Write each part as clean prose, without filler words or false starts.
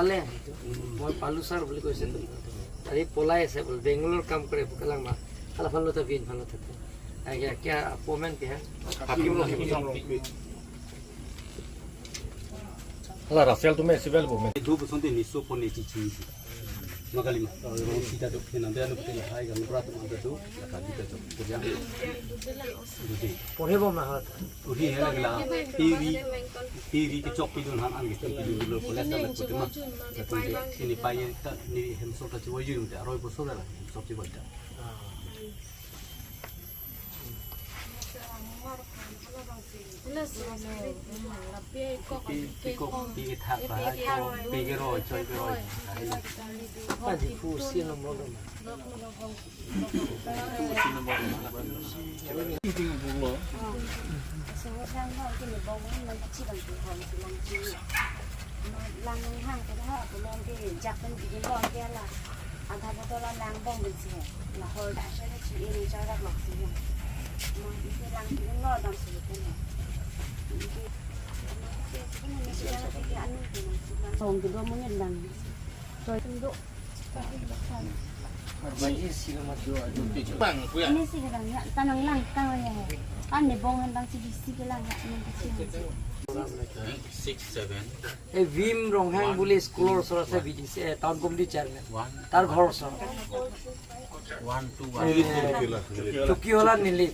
পালে মই পালো ছাৰ বুলি কৈছে আৰু এই পলাই আছে বোলে বেংগলোৰ কাম কৰে কালাং মা কালা ভালো তা বিন ভালো থাকে क्या पोमेन पे है ला राफेल तुम्हें सिविल पोमेन दो बसंत निसो पने चिची मगाली मा सीता तो फिना दे नु पते हाय गन ब्रात मा दो लका दिते तो बुझा दुदी पढ़े बो मा उही है लगला टीवी के चौक पे जोन हान आन के टीवी लो कॉलेज ला पते मा तो ini पाए ता नि हम सो ता वही जुन ते रोय बसो ला सब चीज बता Pi thak ba pi cái rồi chơi cái rồi pa di fu si no mo do lang hang cái đó của mong cái giặc bên cái lon kia là anh thay cho tôi lang bông bên xe là hồi đã sẽ chỉ đi cho ra lọc gì mà cái lang cái ngõ đằng sau cái này Hồng thì đôi muốn nhận đằng rồi từng độ bagi si no ma do bang puya ini sih kadang ya tanang lang tanang ya kan di bongan bang si lang ya ini 6 7 এই ভীম ৰংহাং বুলি স্কুলৰ ওচৰত আছে BDC town committee chairman তাৰ ঘৰ ওচৰত 1 2 চুকিহলা নিলি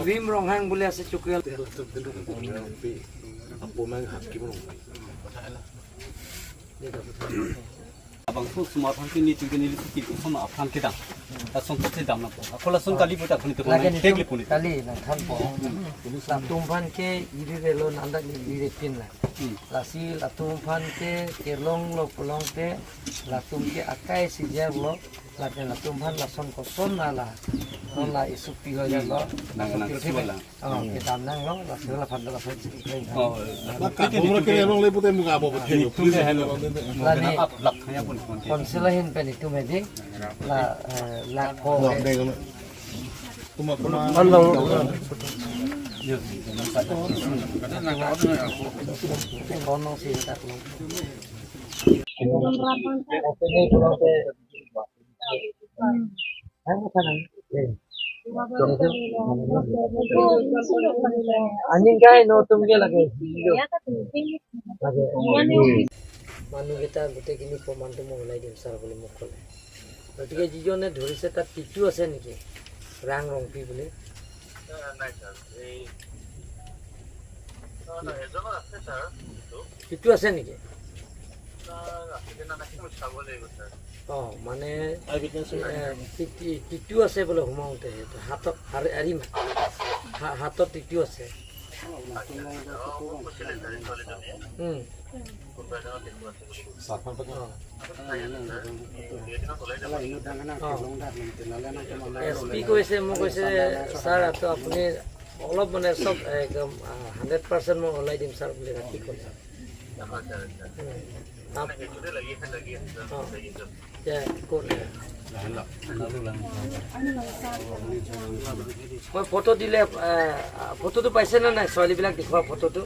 ভীম ৰংহাং বুলি আছে চুকিহলা पोमेन हाथ की बोलो abang tu semua orang ni juga ni kita sama afan kita langsung kita dam nak kalau langsung kali kita pun itu lagi tek pun itu kali na than po la tumpan ke iri relo nanda ni iri pin la si la tumpan ke kerlong lo pulong ke la tum ke akai si jer lo la ke la tumpan la son ko son na la non la isu pi ho ya lo nang siwala ke dam nang lo la se la phan la phan oh umur ke long le putih muka apa betul la ni lak hanya pun konselahin pe ni tum he la ko hello kono sih tak lo anjing kai no tumge lage মানুহ কেইটা গোটেইখিনি প্ৰমাণটো মই ওলাই দিম sir বুলি মোক ক'লে গতিকে যিজনে ধৰিছে তাত টিটু আছে নেকি ৰাং ৰংপি বুলি টিটু আছে নেকি অঁ মানে টিটু আছে বোলে সোমাওঁতে হাতত হাতত টিটু আছে এছপি কৈছে মোক কৈছে ছাৰ আপুনি অলপ মানে চব একদম 100% মই ওলাই দিম ছাৰ বুলি ৰাতি ক'লে মই ফটো দিলে ফটোটো পাইছে নে নাই ছোৱালীবিলাক দেখুওৱা ফটোটো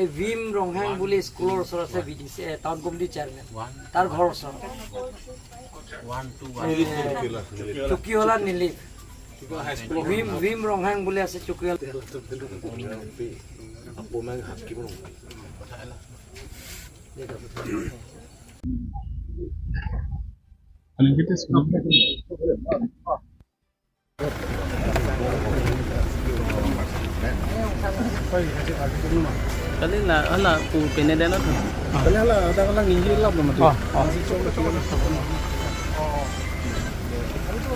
এই ভীম ৰংহাং বুলি স্কুলৰ ওচৰত আছে বিডিসি টাউন কমিটি চেয়াৰমেন তাৰ ঘৰ ওচৰত 1 2 চুকিহলা নিলি ভীম ৰংহাং বুলি আছে চুকিহলা पोमेन हाथ की बोलो kali lah ku peneden itu. kali lah ada orang ninjil lah belum tu.